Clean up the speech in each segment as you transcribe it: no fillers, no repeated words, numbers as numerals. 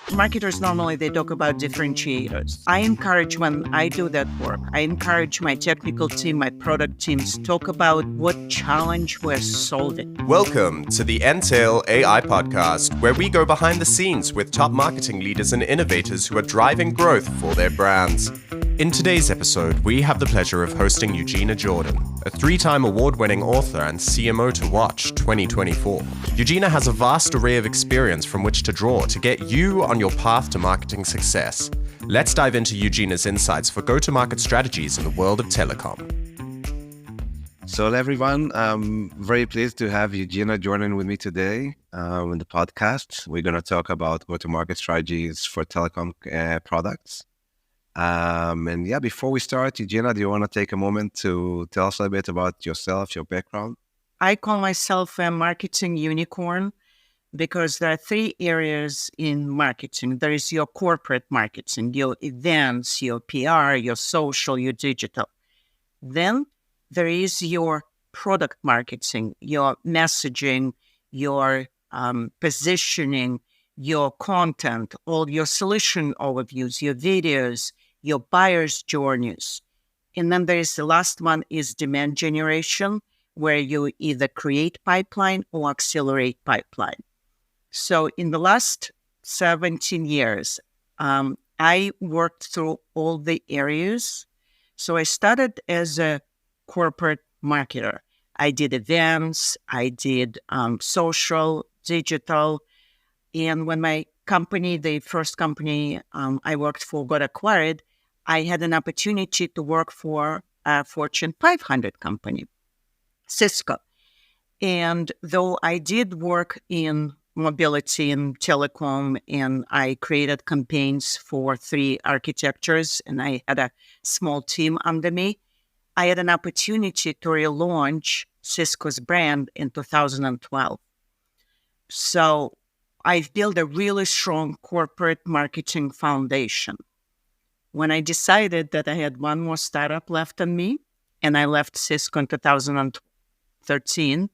Marketers normally they talk about differentiators. I encourage when I do that work, I encourage my technical team, my product teams talk about what challenge we're solving. Welcome to the Entail AI podcast, where we go behind the scenes with top marketing leaders and innovators who are driving growth for their brands. In today's episode, we have the pleasure of hosting Eugina Jordan, a 3-time award-winning author and CMO to Watch 2024. Eugina has a vast array of experience from which to draw to get you on your path to marketing success. Let's dive into Eugina's insights for go-to-market strategies in the world of telecom. So hello everyone, I'm very pleased to have Eugina Jordan with me today on the podcast. We're going to talk about go-to-market strategies for telecom products. Before we start, Eugina, do you want to take a moment to tell us a little bit about yourself, your background? I call myself a marketing unicorn because there are 3 areas in marketing. There is your corporate marketing, your events, your PR, your social, your digital. Then there is your product marketing, your messaging, your positioning, your content, all your solution overviews, your videos, your buyer's journeys. And then there is the last one is demand generation, where you either create pipeline or accelerate pipeline. So in the last 17 years, I worked through all the areas. So I started as a corporate marketer. I did events, I did social, digital. And when my company, the first company I worked for got acquired, I had an opportunity to work for a Fortune 500 company, Cisco. And though I did work in mobility and telecom, and I created campaigns for 3 architectures, and I had a small team under me, I had an opportunity to relaunch Cisco's brand in 2012. So I've built a really strong corporate marketing foundation. When I decided that I had one more startup left in me, and I left Cisco in 2013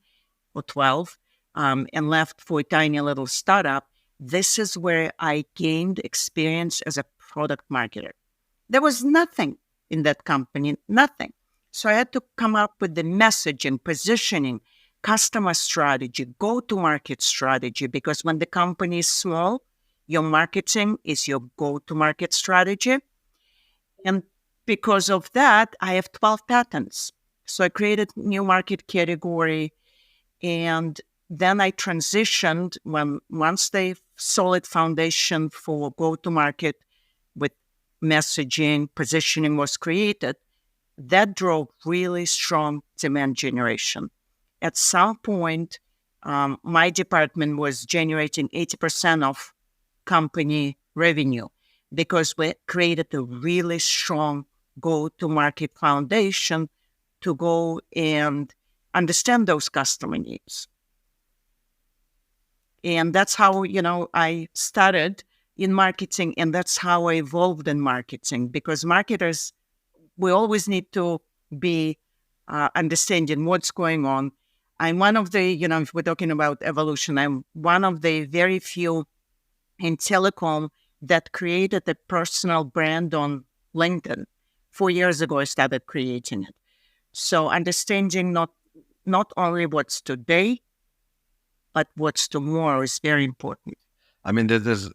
or 12, and left for a tiny little startup, this is where I gained experience as a product marketer. There was nothing in that company, nothing. So I had to come up with the messaging, positioning, customer strategy, go-to-market strategy, because when the company is small, your marketing is your go-to-market strategy. And because of that, I have 12 patents. So I created new market category, and then I transitioned once the solid foundation for go-to-market with messaging, positioning was created, that drove really strong demand generation. At some point, my department was generating 80% of company revenue because we created a really strong go-to-market foundation to go and understand those customer needs. And that's how, I started in marketing, and that's how I evolved in marketing, because marketers, we always need to be understanding what's going on. I'm one of the, if we're talking about evolution, I'm one of the very few in telecom that created a personal brand on LinkedIn. 4 years ago, I started creating it. So understanding not only what's today, but what's tomorrow is very important. I mean, there's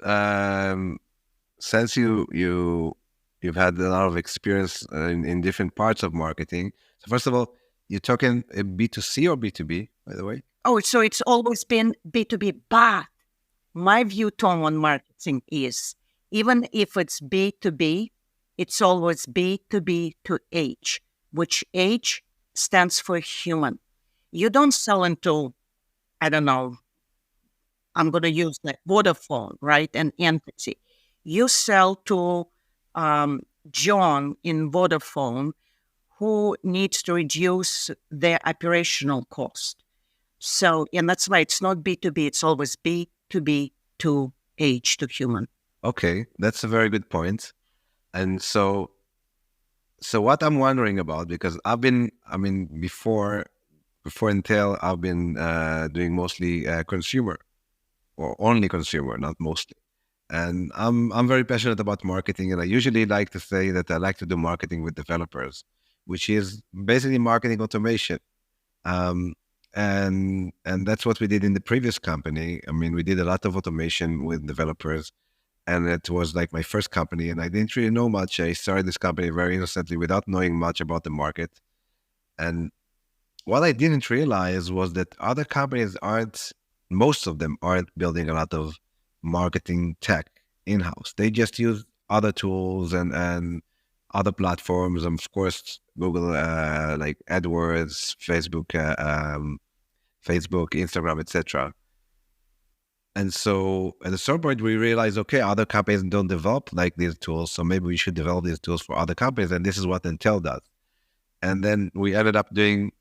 since you've had a lot of experience in different parts of marketing. So first of all, you're talking B2C or B2B, by the way? Oh, so it's always been B2B, but my view on marketing is, even if it's B2B, it's always B2B to H, which H stands for human. You don't sell into, I don't know, I'm going to use like Vodafone, right? An entity. You sell to John in Vodafone, who needs to reduce their operational cost. So, and that's why it's not B2B, it's always B2B to H, to human. Okay, that's a very good point. And so what I'm wondering about, because before Entail, I've been doing mostly consumer, or only consumer, not mostly. And I'm very passionate about marketing, and I usually like to say that I like to do marketing with developers, which is basically marketing automation. Um, and that's what we did in the previous company. I mean, we did a lot of automation with developers, and it was like my first company, and I didn't really know much. I started this company very innocently without knowing much about the market. And what I didn't realize was that other companies aren't, most of them aren't building a lot of marketing tech in-house. They just use other tools and other platforms, and of course, Google, like AdWords, Facebook, Instagram, etc. And so at a certain point, we realized, okay, other companies don't develop like these tools, so maybe we should develop these tools for other companies. And this is what Intel does. And then we ended up doing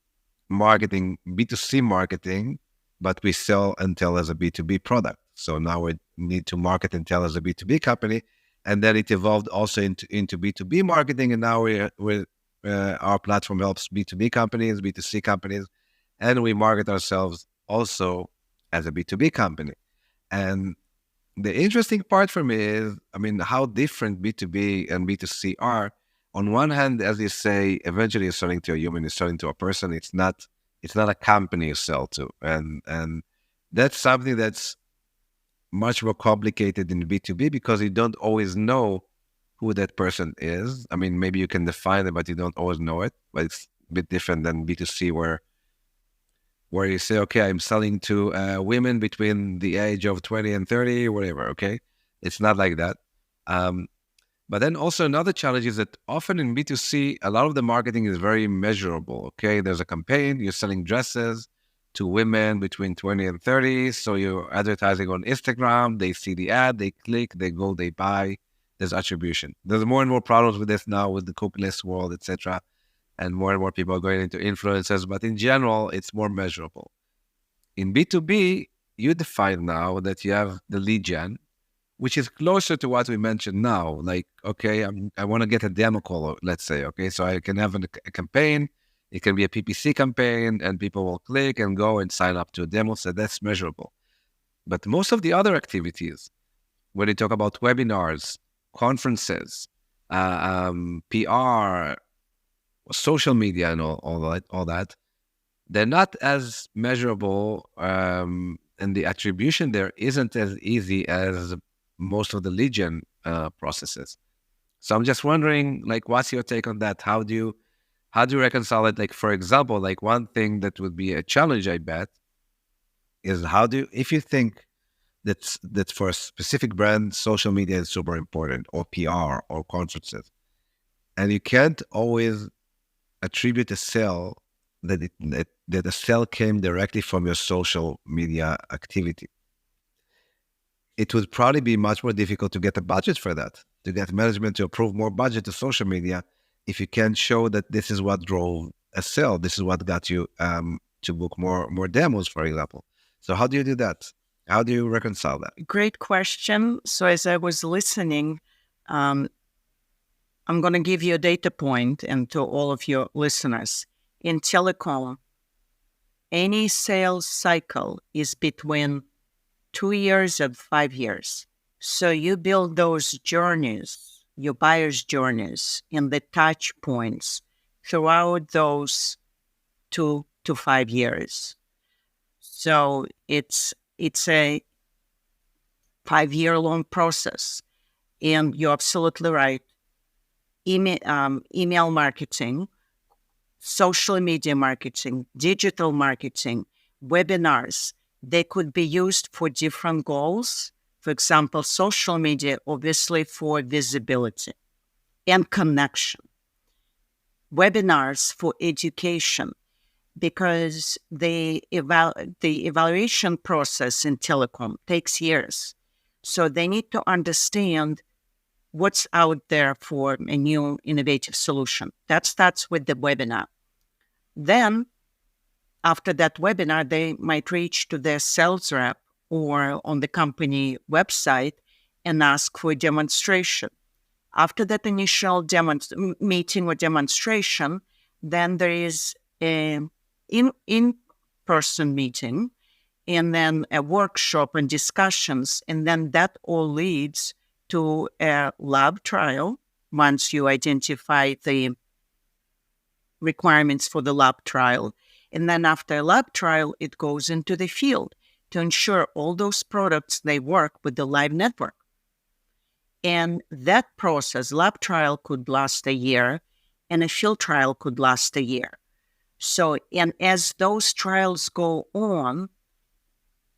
marketing, B2C marketing, but we sell Intel as a B2B product. So now we need to market Intel as a B2B company. And then it evolved also into B2B marketing. And now our platform helps B2B companies, B2C companies, and we market ourselves also as a B2B company. And the interesting part for me is, I mean, how different B2B and B2C are. On one hand, as you say, eventually you're selling to a human, you're selling to a person. It's not a company you sell to. And that's something that's much more complicated in B2B because you don't always know who that person is. I mean, maybe you can define it, but you don't always know it. But it's a bit different than B2C where you say, okay, I'm selling to women between the age of 20 and 30, whatever, okay? It's not like that. Um, but then also another challenge is that often in B2C, a lot of the marketing is very measurable, okay? There's a campaign, you're selling dresses to women between 20 and 30. So you're advertising on Instagram, they see the ad, they click, they go, they buy. There's attribution. There's more and more problems with this now with the cookieless world, etc. And more people are going into influencers, but in general, it's more measurable. In B2B, you define now that you have the lead gen, which is closer to what we mentioned now. Like, okay, I want to get a demo call, let's say, okay, so I can have a campaign. It can be a PPC campaign, and people will click and go and sign up to a demo, so that's measurable. But most of the other activities, when you talk about webinars, conferences, PR, social media, and all that, they're not as measurable, and the attribution there isn't as easy as most of the lead gen processes. So I'm just wondering, like, what's your take on that? How do you reconcile it? Like, for example, like one thing that would be a challenge, I bet, is if you think that for a specific brand, social media is super important, or PR, or conferences, and you can't always attribute a sale that a sale came directly from your social media activity. It would probably be much more difficult to get a budget for that, to get management to approve more budget to social media if you can't show that this is what drove a sale. This is what got you to book more demos, for example. So how do you do that? How do you reconcile that? Great question. So as I was listening, um, I'm going to give you a data point and to all of your listeners. In telecom, any sales cycle is between 2 years and 5 years. So you build those journeys, your buyer's journeys, and the touch points throughout those 2 to 5 years. So it's a 5-year long process. And you're absolutely right. Email marketing, social media marketing, digital marketing, webinars, they could be used for different goals. For example, social media, obviously for visibility and connection. Webinars for education, because the evaluation process in telecom takes years. So they need to understand what's out there for a new innovative solution. That starts with the webinar. Then, after that webinar, they might reach to their sales rep or on the company website and ask for a demonstration. After that initial meeting or demonstration, then there is an in-person meeting, and then a workshop and discussions. And then that all leads to a lab trial once you identify the requirements for the lab trial. And then after a lab trial, it goes into the field to ensure all those products, they work with the live network. And that process, lab trial could last a year and a field trial could last a year. So, and as those trials go on,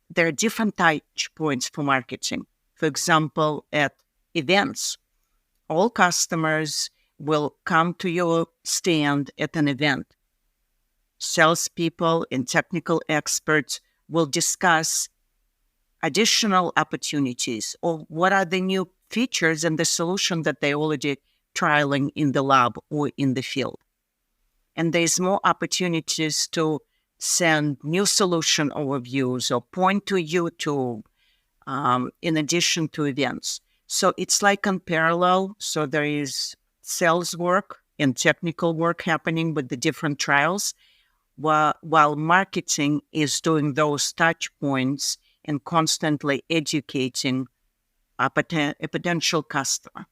there are different touch points for marketing. For example, at events, all customers will come to your stand at an event. Salespeople and technical experts will discuss additional opportunities or what are the new features and the solution that they already trialing in the lab or in the field. And there's more opportunities to send new solution overviews or point to YouTube in addition to events. So it's like in parallel. So there is sales work and technical work happening with the different trials, while marketing is doing those touch points and constantly educating a potential customer.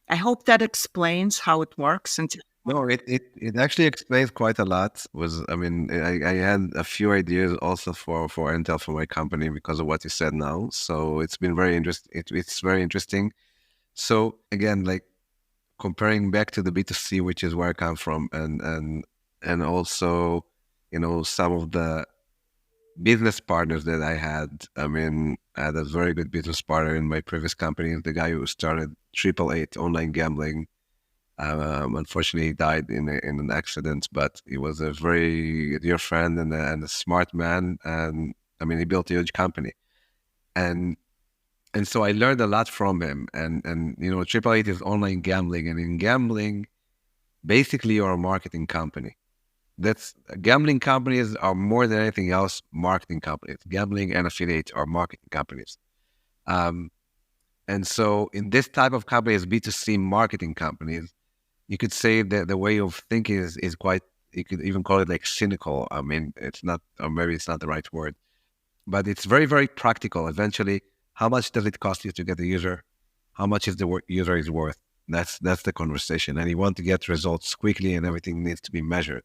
I hope that explains how it works. And No, it actually explains quite a lot. I had a few ideas also for Intel for my company because of what you said now. So it's been very interesting. It's very interesting. So again, like comparing back to the B2C, which is where I come from, and also, some of the business partners that I had. I had a very good business partner in my previous company, the guy who started 888 online gambling. Unfortunately, he died in an accident, but he was a very dear friend and a smart man. And he built a huge company, and so I learned a lot from him. And 888 is online gambling, and in gambling, basically, you're a marketing company. That's Gambling companies are more than anything else marketing companies. Gambling and affiliates are marketing companies. Um, and so in this type of companies, B2C marketing companies, you could say that the way of thinking is quite, you could even call it like cynical. It's not, or maybe it's not the right word, but it's very, very practical. Eventually, how much does it cost you to get a user? How much is the user is worth? That's the conversation. And you want to get results quickly, and everything needs to be measured.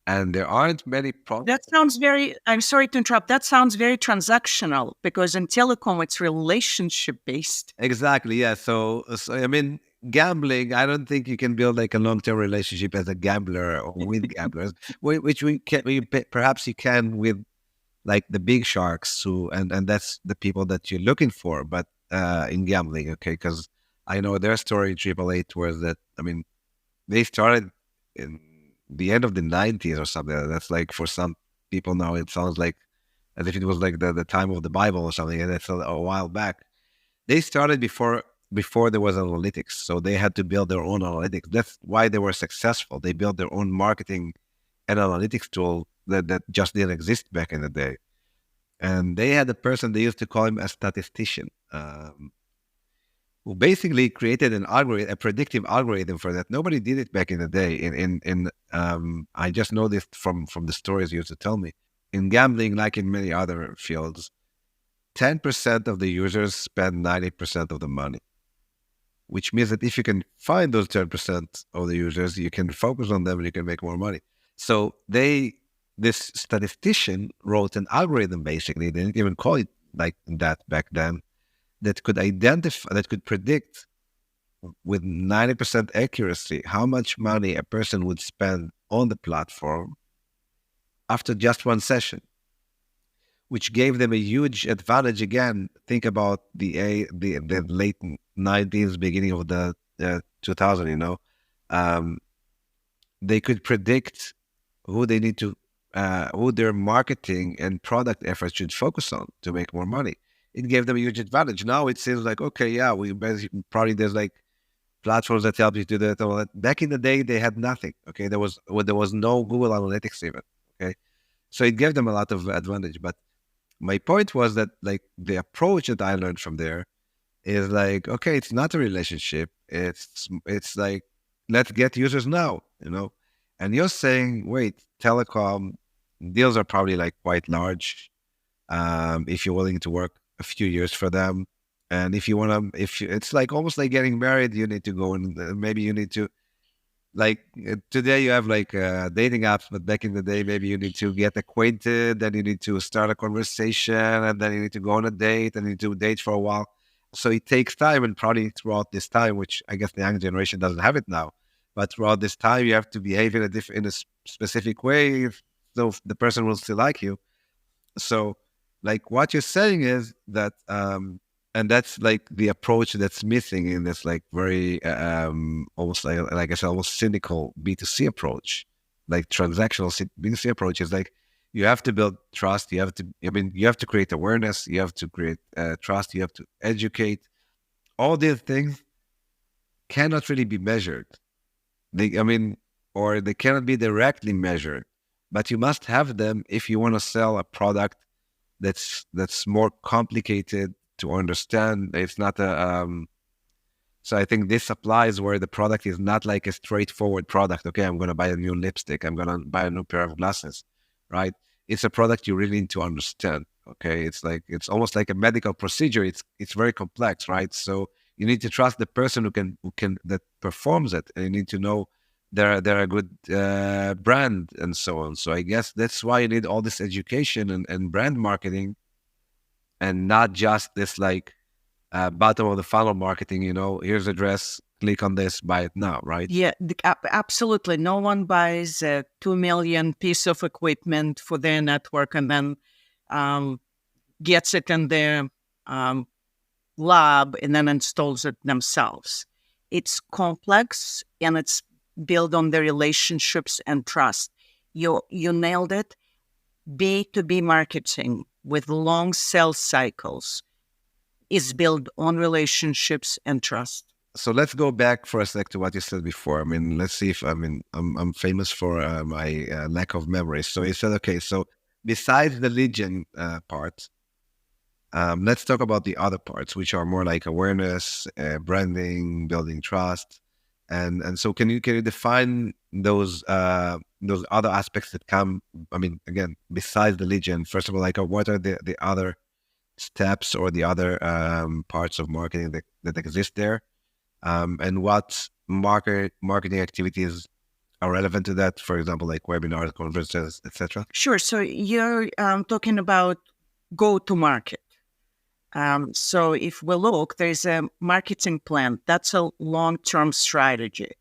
And there aren't many that sounds very, I'm sorry to interrupt, that sounds very transactional because in telecom, it's relationship based. Exactly, yeah. So gambling, I don't think you can build like a long-term relationship as a gambler or with gamblers, which perhaps you can with like the big sharks and that's the people that you're looking for. But in gambling, okay, because I know their story in 888 was that, they started in the end of the 90s or something. That's like, for some people now, it sounds like as if it was like the time of the Bible or something, and that's a while back. They started before there was analytics, so they had to build their own analytics. That's why they were successful. They built their own marketing and analytics tool that just didn't exist back in the day. And they had a person, they used to call him a statistician, who basically created an algorithm, a predictive algorithm for that. Nobody did it back in the day. I just know this from the stories you used to tell me. In gambling, like in many other fields, 10% of the users spend 90% of the money, which means that if you can find those 10% of the users, you can focus on them and you can make more money. So this statistician wrote an algorithm, basically. They didn't even call it like that back then, that could identify, that could predict with 90% accuracy how much money a person would spend on the platform after just one session, which gave them a huge advantage. Again, think about the late 90s, beginning of the 2000, they could predict who they need to, who their marketing and product efforts should focus on to make more money. It gave them a huge advantage. Now it seems like, okay, yeah, we basically, probably there's like platforms that help you do that. All that. Back in the day, they had nothing. Okay, there was no Google Analytics even. Okay, so it gave them a lot of advantage. But my point was that like the approach that I learned from there is like, okay, it's not a relationship. It's like, let's get users now. And you're saying, wait, telecom deals are probably like quite large. if you're willing to work a few years for them. And if you want to, it's like almost like getting married, you need to go and maybe you need to, like today you have like dating apps, but back in the day, maybe you need to get acquainted, then you need to start a conversation, and then you need to go on a date, and you need to date for a while. So it takes time, and probably throughout this time, which I guess the young generation doesn't have it now, but throughout this time, you have to behave in a specific way, so the person will still like you. So, like what you're saying is that, and that's like the approach that's missing in this like very almost like I said, almost cynical B2C approach, like B2C approach is like you have to build trust. You have to, I mean, you have to create awareness. You have to create trust. You have to educate. All these things cannot really be measured. I mean, or they cannot be directly measured, but you must have them if you want to sell a product that's more complicated to understand. It's not a so I think this applies where the product is not like a straightforward product. Okay, I'm going to buy a new lipstick. I'm going to buy a new pair of glasses, right? It's a product you really need to understand. Okay, it's like it's almost like a medical procedure. It's very complex, right? So you need to trust the person who can that performs it, and you need to know they're a good brand and so on. So I guess that's why you need all this education and brand marketing, and not just this like bottom of the funnel marketing. Here's a dress, click on this, buy it now, right? Yeah, absolutely. No one buys a 2 million piece of equipment for their network and then gets it in their lab and then installs it themselves. It's complex and it's built on the relationships and trust. You nailed it. B2B marketing with long sales cycles is built on relationships and trust. So let's go back for a sec to what you said before. I mean, let's see if I'm famous for my lack of memory. So you said, okay, so besides the lead gen part, let's talk about the other parts, which are more like awareness, branding, building trust, and so can you define those other aspects that come? I mean, again, besides the lead gen, first of all, like what are the other steps or the other parts of marketing that exist there, and what marketing activities are relevant to that? For example, like webinars, conferences, etc. Sure. So you're talking about go-to-market. So if we look, there's a marketing plan. That's a long-term strategy.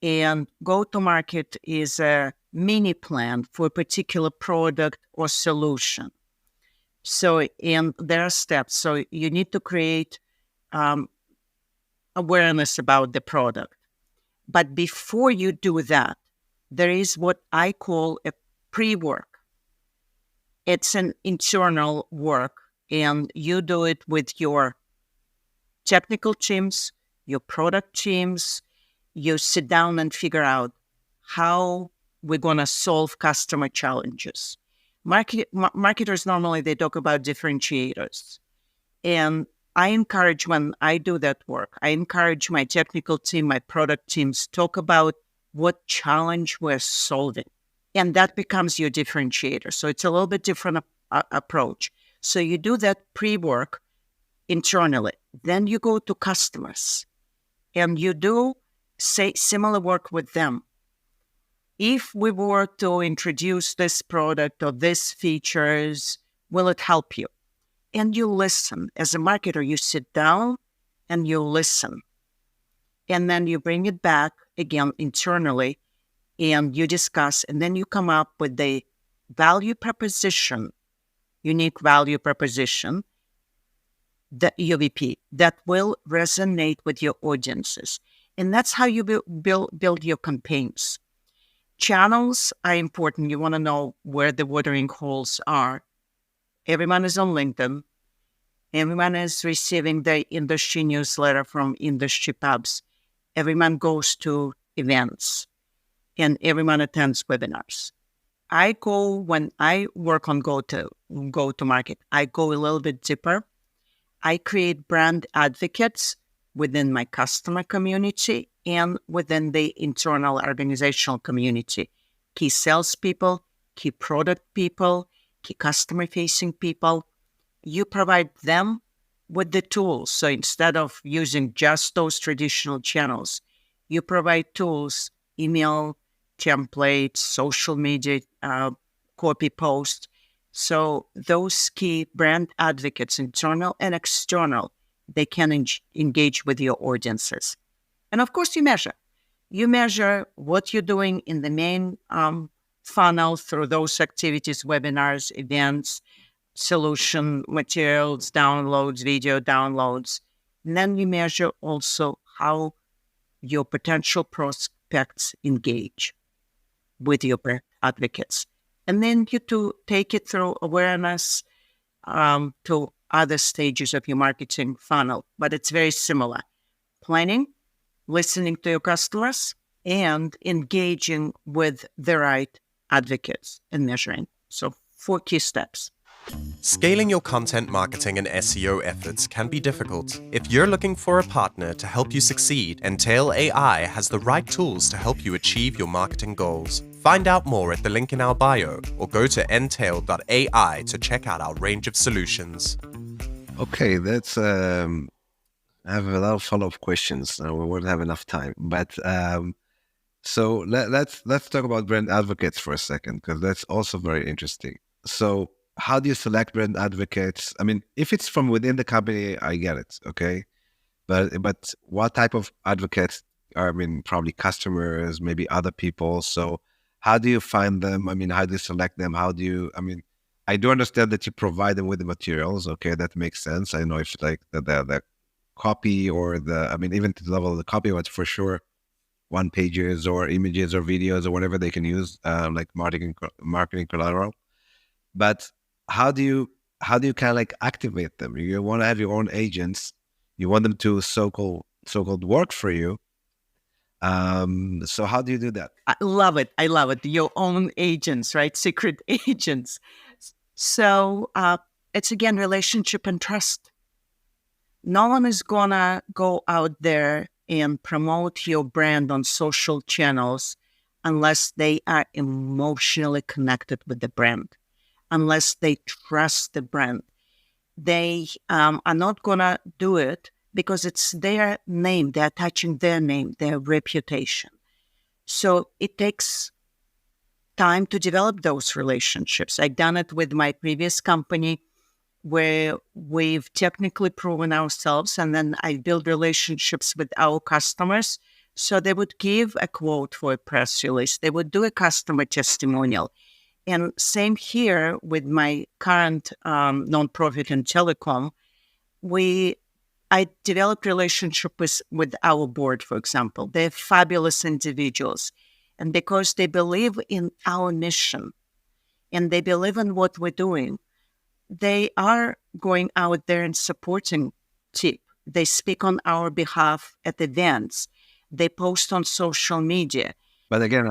And go-to-market is a mini plan for a particular product or solution. So, and there are steps. So you need to create awareness about the product. But before you do that, there is what I call a pre-work. It's an internal work, and you do it with your technical teams, your product teams. You sit down and figure out how we're going to solve customer challenges. Marketers normally, they talk about differentiators. And I encourage, when I do that work, I encourage my technical team, my product teams, talk about what challenge we're solving. And that becomes your differentiator. So it's a little bit different approach. So you do that pre-work internally. Then you go to customers and you do similar work with them. If we were to introduce this product or these features, will it help you? And you listen. As a marketer, you sit down and you listen. And then you bring it back again internally and you discuss, and then you come up with the value proposition, unique value proposition, the UVP, that will resonate with your audiences. And that's how you build your campaigns. Channels are important. You want to know where the watering holes are. Everyone is on LinkedIn. Everyone is receiving the industry newsletter from industry pubs. Everyone goes to events. And everyone attends webinars. When I work on go-to-market, I go a little bit deeper. I create brand advocates within my customer community and within the internal organizational community. Key salespeople, key product people, customer-facing people, you provide them with the tools. So instead of using just those traditional channels, you provide tools, email, templates, social media, copy post. So those key brand advocates, internal and external, they can engage with your audiences. And of course, you measure. You measure what you're doing in the main funnel through those activities, webinars, events, solution materials, downloads, video downloads. And then you measure also how your potential prospects engage with your brand advocates. And then you to take it through awareness to other stages of your marketing funnel. But it's very similar. Planning, listening to your customers, and engaging with the right advocates and measuring. So 4 key steps. Scaling your content marketing and SEO efforts can be difficult. If you're looking for a partner to help you succeed, Entail AI has the right tools to help you achieve your marketing goals. Find out more at the link in our bio or go to entail.ai to check out our range of solutions. Okay, that's I have a lot of follow-up questions. We won't have enough time, but so let's talk about brand advocates for a second, because that's also very interesting. So how do you select brand advocates? I mean, if it's from within the company, I get it, okay. But what type of advocates are, I mean, probably customers, maybe other people. So how do you find them? I mean, how do you select them? How do you, I mean, I do understand that you provide them with the materials. Okay, that makes sense. I know if like the copy or the, I mean, even to the level of the copy, but for sure, one pages or images or videos or whatever they can use, like marketing collateral. But how do you kind of like activate them? You want to have your own agents. You want them to so-called work for you. So how do you do that? I love it. I love it. Your own agents, right? Secret agents. So it's again, relationship and trust. No one is gonna go out there and promote your brand on social channels unless they are emotionally connected with the brand, unless they trust the brand. They are not gonna do it because it's their name. They're attaching their name, their reputation. So it takes time to develop those relationships. I've done it with my previous company where we've technically proven ourselves, and then I build relationships with our customers. So they would give a quote for a press release. They would do a customer testimonial. And same here with my current nonprofit in Telecom. I developed relationship with our board, for example. They're fabulous individuals. And because they believe in our mission and they believe in what we're doing, they are going out there and supporting TIP. They speak on our behalf at events. They post on social media. But again,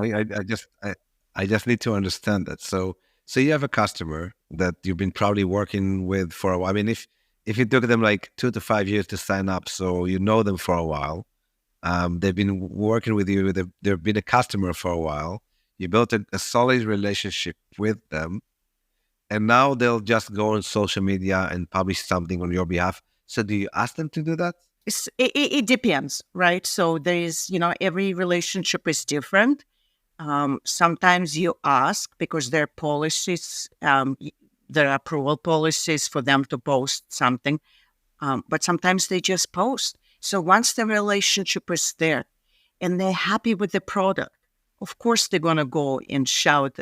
I just need to understand that. So you have a customer that you've been probably working with for a while. I mean, if it took them like 2 to 5 years to sign up, so you know them for a while, they've been working with you, they've been a customer for a while, you built a solid relationship with them, and now they'll just go on social media and publish something on your behalf. So do you ask them to do that? It depends, right? So there is, every relationship is different. Sometimes you ask because there are policies, there are approval policies for them to post something, but sometimes they just post. So once the relationship is there and they're happy with the product, of course they're going to go and shout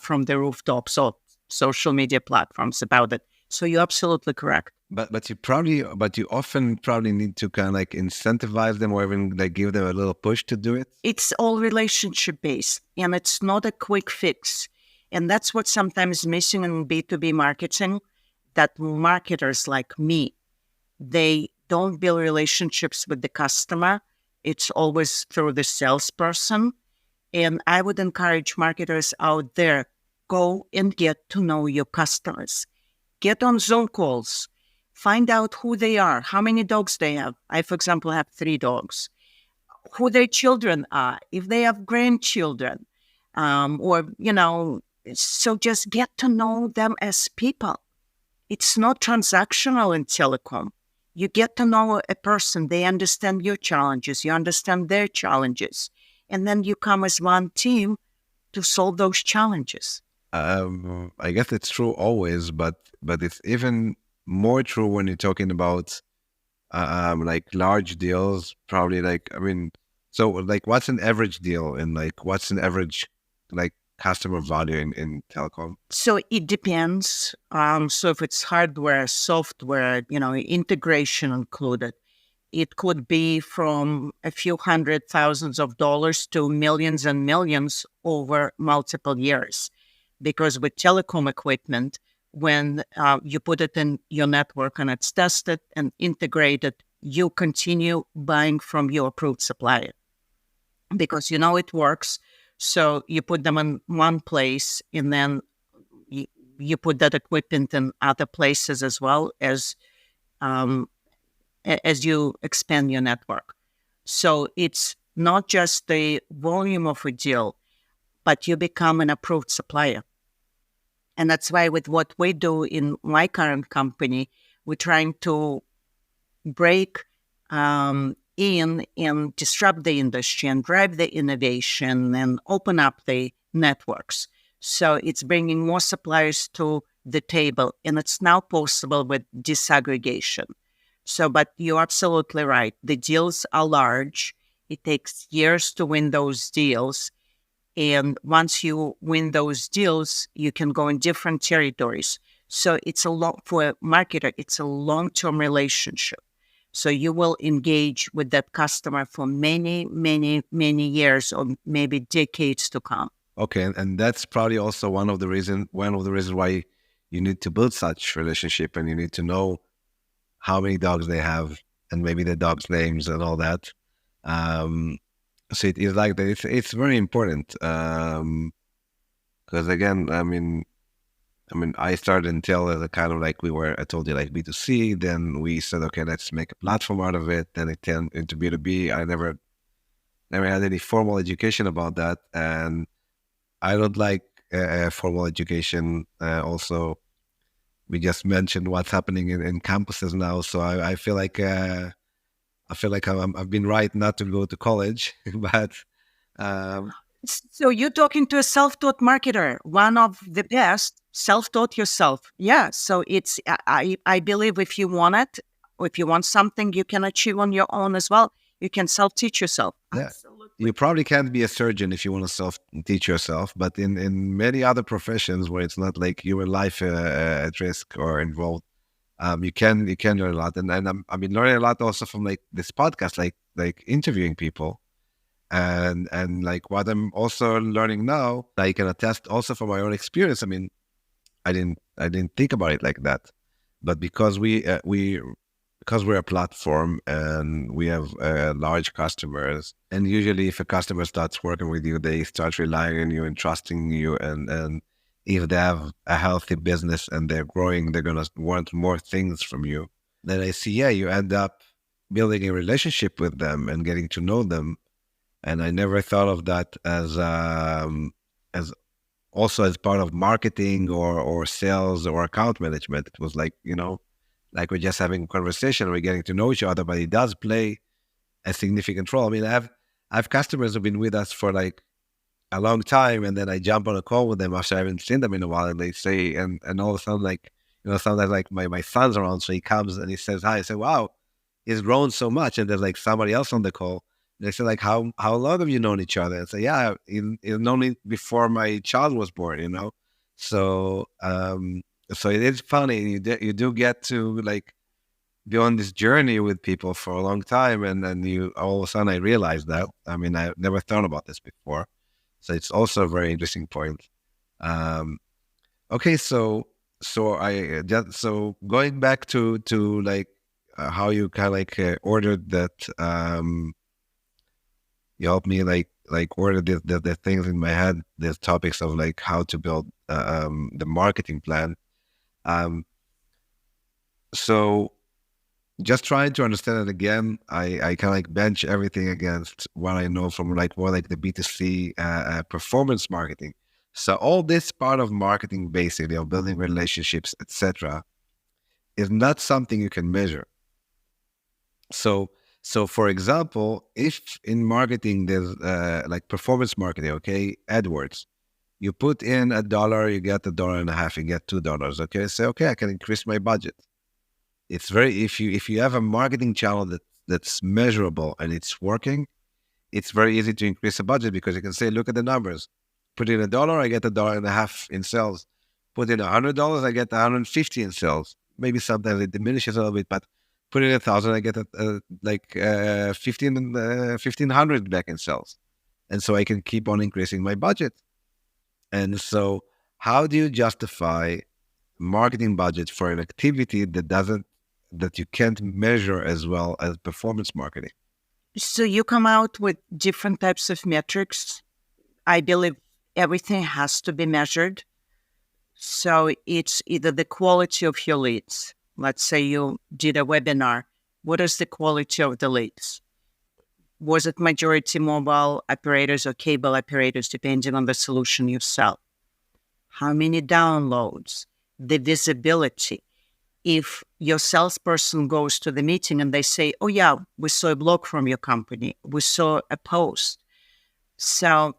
from the rooftops or social media platforms about it. So you're absolutely correct. But you often probably need to kind of like incentivize them or even like give them a little push to do it. It's all relationship based and it's not a quick fix. And that's what's sometimes missing in B2B marketing, that marketers like me, they don't build relationships with the customer. It's always through the salesperson. And I would encourage marketers out there, go and get to know your customers. Get on Zoom calls. Find out who they are, how many dogs they have. I, for example, have 3 dogs. Who their children are, if they have grandchildren, or, So just get to know them as people. It's not transactional in telecom. You get to know a person, they understand your challenges, you understand their challenges, and then you come as one team to solve those challenges. I guess it's true always, but it's even more true when you're talking about like large deals. Probably like, I mean, so like what's an average deal and like what's an average like customer value in telecom? So it depends. So if it's hardware, software, integration included, it could be from a few hundred thousands of dollars to millions and millions over multiple years. Because with telecom equipment, when you put it in your network and it's tested and integrated, you continue buying from your approved supplier because you know it works. So you put them in one place and then you, you put that equipment in other places as well um, as you expand your network. So it's not just the volume of a deal, but you become an approved supplier. And that's why with what we do in my current company, we're trying to break in and disrupt the industry and drive the innovation and open up the networks. So it's bringing more suppliers to the table, and it's now possible with disaggregation. So, but you're absolutely right. The deals are large. It takes years to win those deals. And once you win those deals, you can go in different territories. So it's a long for a marketer, it's a long-term relationship. So you will engage with that customer for many, many, many years or maybe decades to come. Okay, and that's probably also one of the reasons why you need to build such relationship and you need to know how many dogs they have and maybe the dogs' names and all that. Um, so it is like that. It's very important because again, I mean, I started Intel as a kind of like I told you, like B2C. Then we said, okay, let's make a platform out of it. Then it turned into B2B. I never had any formal education about that, and I don't like formal education. Also, we just mentioned what's happening in campuses now, so I feel like I've been right not to go to college, but um, So you're talking to a self-taught marketer, one of the best, self-taught yourself. Yeah. So it's I believe if you want it, or if you want something you can achieve on your own as well, you can self-teach yourself. yeah, Absolutely. you probably can't be a surgeon if you want to self teach yourself, but in many other professions where it's not like your life at risk or involved, you can learn a lot, and I've been learning a lot also from like this podcast, like interviewing people, and like what I'm also learning now, I can attest also from my own experience. I mean, I didn't think about it like that, but because we're a platform and we have large customers, and usually if a customer starts working with you, they start relying on you and trusting you, and if they have a healthy business and they're growing, they're gonna want more things from you. Then I see, yeah, you end up building a relationship with them and getting to know them. And I never thought of that as also as part of marketing or sales or account management. It was like, like we're just having a conversation, we're getting to know each other, but it does play a significant role. I mean, I have customers who've been with us for like a long time, and then I jump on a call with them after I haven't seen them in a while, and they say, and all of a sudden, like, sometimes like my son's around, so he comes and he says hi. I say, wow, he's grown so much, and there's like somebody else on the call. They say like, how long have you known each other? And say, yeah, you known me before my child was born. So so it is funny. You do get to like be on this journey with people for a long time, and then you all of a sudden I realized that. I mean, I never thought about this before. So it's also a very interesting point. Um, okay, so going back to like how you kind of like ordered that. You helped me like order the things in my head, the topics of like how to build the marketing plan. Um, so just trying to understand it again, I kind of like bench everything against what I know from like more like the B2C performance marketing. So all this part of marketing, basically, of building relationships, etc., is not something you can measure. So, so for example, if in marketing there's like performance marketing, okay, AdWords, you put in $1, you get $1.50, you get $2. Okay, say okay, I can increase my budget. It's very if you have a marketing channel that's measurable and it's working, it's very easy to increase the budget because you can say, look at the numbers. Put in $1, I get $1.50 in sales. Put in $100, I get 150 in sales. Maybe sometimes it diminishes a little bit, but put in 1,000, I get 1,500 back in sales. And so I can keep on increasing my budget. And so how do you justify marketing budget for an activity that you can't measure as well as performance marketing? So you come out with different types of metrics. I believe everything has to be measured. So it's either the quality of your leads. Let's say you did a webinar. What is the quality of the leads? Was it majority mobile operators or cable operators, depending on the solution you sell? How many downloads? The visibility. If your salesperson goes to the meeting and they say, oh yeah, we saw a blog from your company, we saw a post. So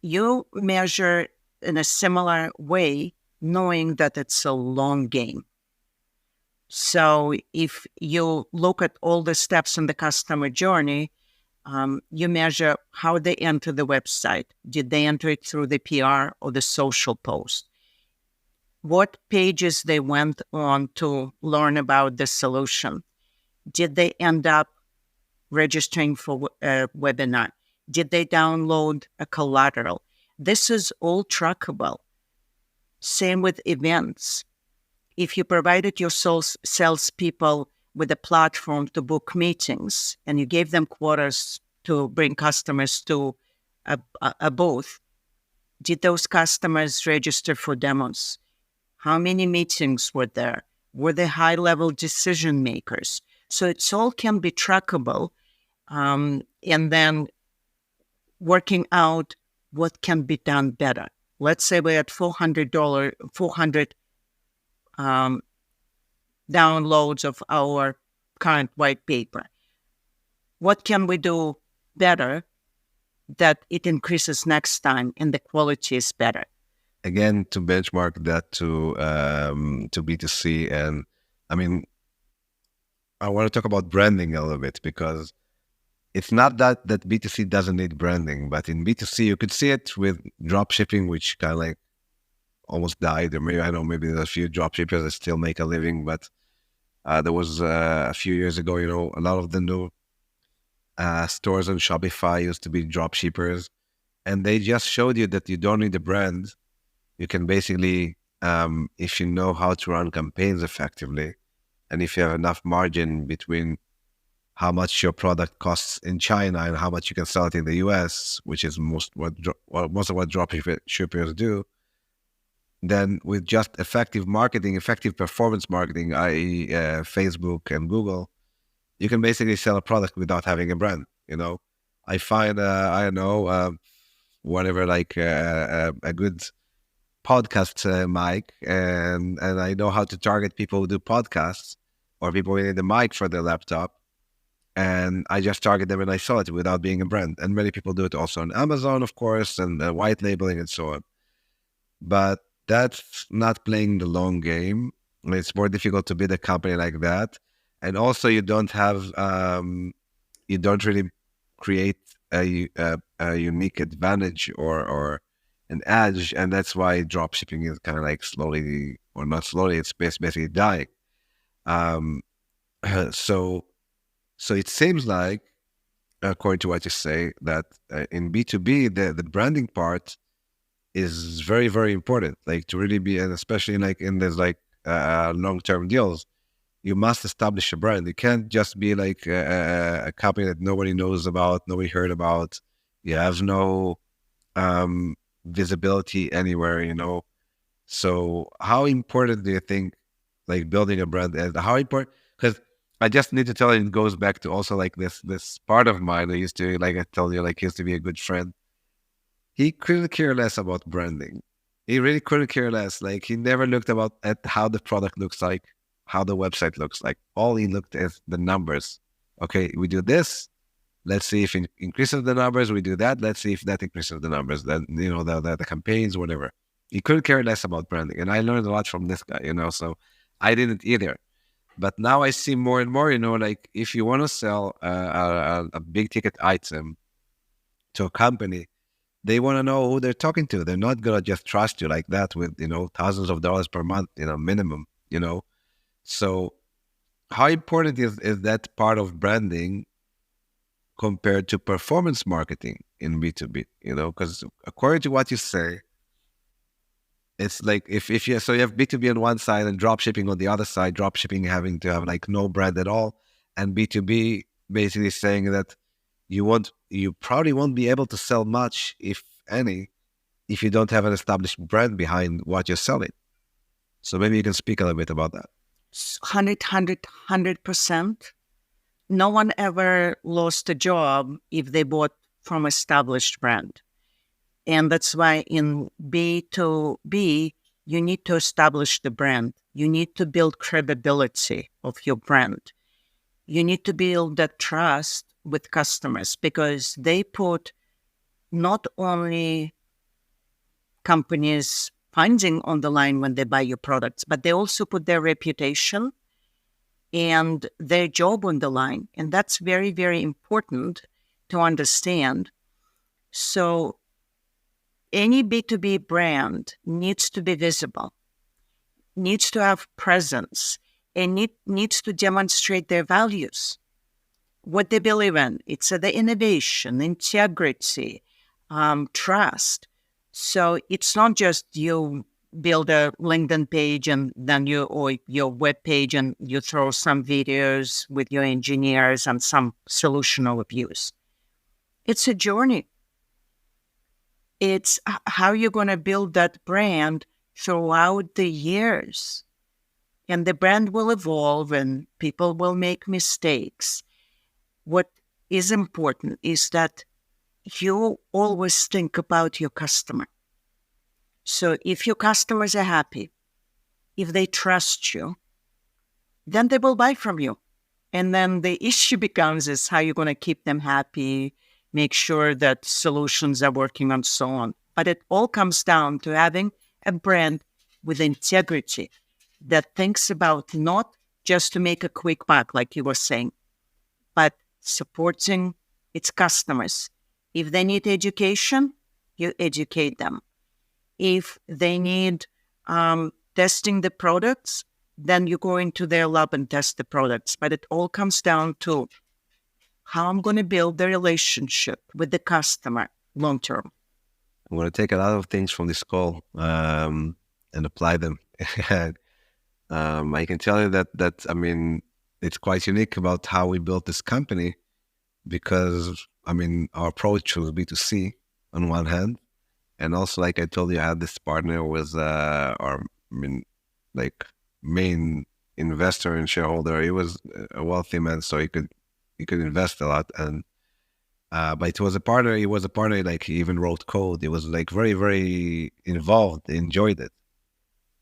you measure in a similar way, knowing that it's a long game. So if you look at all the steps in the customer journey, you measure how they enter the website. Did they enter it through the PR or the social post? What pages they went on to learn about the solution? Did they end up registering for a webinar? Did they download a collateral? This is all trackable. Same with events. If you provided your salespeople with a platform to book meetings and you gave them quotas to bring customers to a booth, did those customers register for demos? How many meetings were there? Were they high-level decision makers? So it's all can be trackable, and then working out what can be done better. Let's say we're at $400 downloads of our current white paper. What can we do better that it increases next time and the quality is better? Again, to benchmark that to B2C, and I mean, I want to talk about branding a little bit because it's not that B2C doesn't need branding, but in B2C you could see it with drop shipping, which kind of like almost died, or maybe I don't know, maybe there's a few drop shippers that still make a living, but there was a few years ago, you know, a lot of the new stores on Shopify used to be drop shippers, and they just showed you that you don't need a brand. You can basically, if you know how to run campaigns effectively, and if you have enough margin between how much your product costs in China and how much you can sell it in the US, which is most of what drop shippers do, then with just effective marketing, effective performance marketing, i.e. Facebook and Google, you can basically sell a product without having a brand. You know, I find, I don't know, whatever, like a good podcast mic, and I know how to target people who do podcasts or people who need a mic for their laptop, and I just target them and I sell it without being a brand. And many people do it also on Amazon, of course, and white labeling and so on. But that's not playing the long game. It's more difficult to build a company like that, and also you don't have you don't really create a unique advantage or an edge, and that's why drop shipping is kind of like slowly, or not slowly, it's basically dying. Um, so it seems like, according to what you say, that in B2B, the branding part is very, very important. Like to really be, and especially like in this like long-term deals, you must establish a brand. You can't just be like a company that nobody knows about, nobody heard about. You have no visibility anywhere, you know. So how important do you think like building a brand is? How important? Because I just need to tell you, it goes back to also like this part of mine. I used to, like I told you, like he used to be a good friend. He couldn't care less about branding. He really couldn't care less. Like he never looked at how the product looks like, how the website looks like. All he looked at the numbers. Okay, we do this. Let's see if it increases the numbers. We do that. Let's see if that increases the numbers. Then the campaigns, whatever. He couldn't care less about branding, and I learned a lot from this guy. So I didn't either. But now I see more and more. Like if you want to sell a big ticket item to a company, they want to know who they're talking to. They're not gonna just trust you like that with thousands of dollars per month, minimum. So how important is that part of branding compared to performance marketing in B2B? Because according to what you say, it's like if you so you have B2B on one side and drop shipping on the other side, drop shipping having to have like no brand at all, and B2B basically saying that you probably won't be able to sell much, if any, if you don't have an established brand behind what you're selling. So maybe you can speak a little bit about that. 100%. No one ever lost a job if they bought from established brand. And that's why in B2B, you need to establish the brand. You need to build credibility of your brand. You need to build that trust with customers because they put not only companies' funding on the line when they buy your products, but they also put their reputation and their job on the line. And that's very, very important to understand. So any B2B brand needs to be visible, needs to have presence, and needs to demonstrate their values, what they believe in. It's the innovation, integrity, trust. So it's not just you build a LinkedIn page and then or your web page and you throw some videos with your engineers and some solution overviews. It's a journey. It's how you're going to build that brand throughout the years. And the brand will evolve and people will make mistakes. What is important is that you always think about your customer. So if your customers are happy, if they trust you, then they will buy from you. And then the issue becomes is how you're going to keep them happy, make sure that solutions are working and so on. But it all comes down to having a brand with integrity that thinks about not just to make a quick buck, like you were saying, but supporting its customers. If they need education, you educate them. If they need testing the products, then you go into their lab and test the products. But it all comes down to how I'm going to build the relationship with the customer long term. I'm going to take a lot of things from this call and apply them. I can tell you that I mean, it's quite unique about how we built this company because, I mean, our approach was B2C on one hand. And also, like I told you, I had this partner was main investor and shareholder. He was a wealthy man, so he could invest a lot. And but it was a partner. He was a partner. Like he even wrote code. He was like very, very involved. He enjoyed it,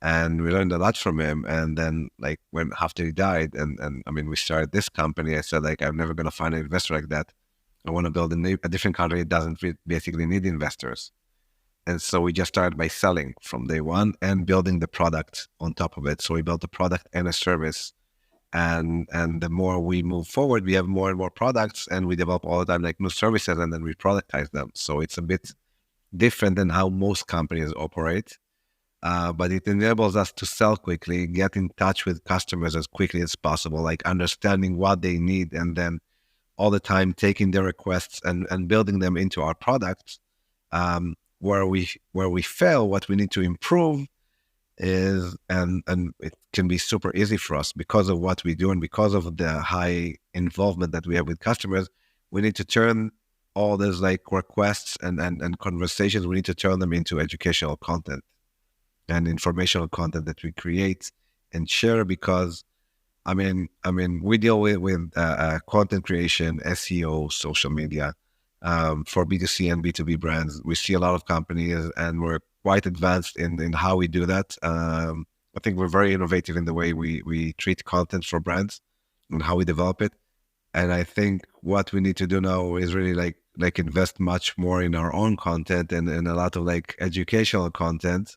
and we learned a lot from him. And then like when after he died, and I mean, we started this company. I said like I'm never gonna find an investor like that. I want to build a different country. It doesn't basically need investors. And so we just started by selling from day one and building the product on top of it. So we built a product and a service. And the more we move forward, we have more and more products and we develop all the time like new services and then we productize them. So it's a bit different than how most companies operate. But it enables us to sell quickly, get in touch with customers as quickly as possible, like understanding what they need and then all the time taking their requests and building them into our products. Where we fail, what we need to improve is, and it can be super easy for us because of what we do and because of the high involvement that we have with customers, we need to turn all those like requests and conversations, we need to turn them into educational content and informational content that we create and share because I mean, we deal with content creation, SEO, social media, for B2C and B2B brands. We see a lot of companies and we're quite advanced in how we do that. I think we're very innovative in the way we treat content for brands and how we develop it. And I think what we need to do now is really like invest much more in our own content and a lot of like educational content.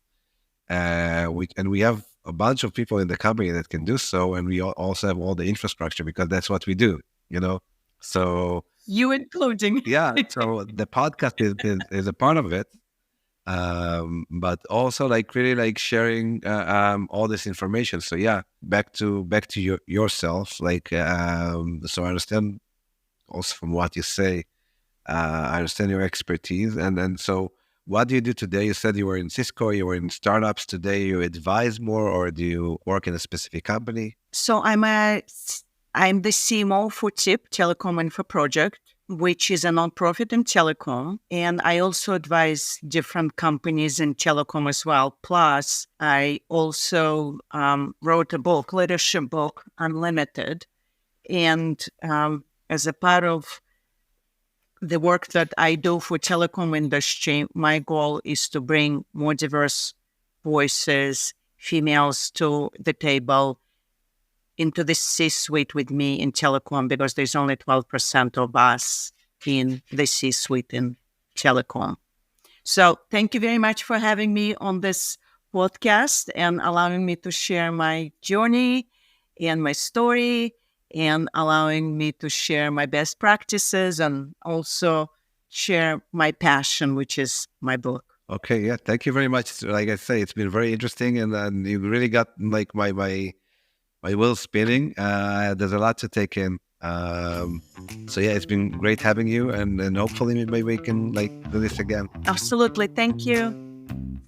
We have a bunch of people in the company that can do so, and we also have all the infrastructure because that's what we do, you know. So You including. yeah, so the podcast is a part of it, but also like really like sharing all this information. So yeah, back to yourself. Like so I understand also from what you say. I understand your expertise, and so what do you do today? You said you were in Cisco, you were in startups. Today, you advise more, or do you work in a specific company? So I'm the CMO for TIP, Telecom Info Project, which is a nonprofit in telecom. And I also advise different companies in telecom as well. Plus, I also wrote a book, leadership book, Unlimited. And as a part of the work that I do for telecom industry, my goal is to bring more diverse voices, females to the table, into the C-suite with me in telecom, because there's only 12% of us in the C-suite in telecom. So thank you very much for having me on this podcast and allowing me to share my journey and my story, and allowing me to share my best practices and also share my passion, which is my book. Okay, yeah, thank you very much. Like I say, it's been very interesting, and you really got like my wheels spinning. There's a lot to take in. So yeah, it's been great having you, and hopefully maybe we can like do this again. Absolutely. Thank you.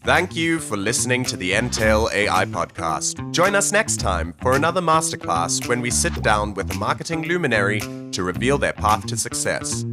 Thank you for listening to the Entail AI podcast. Join us next time for another masterclass when we sit down with a marketing luminary to reveal their path to success.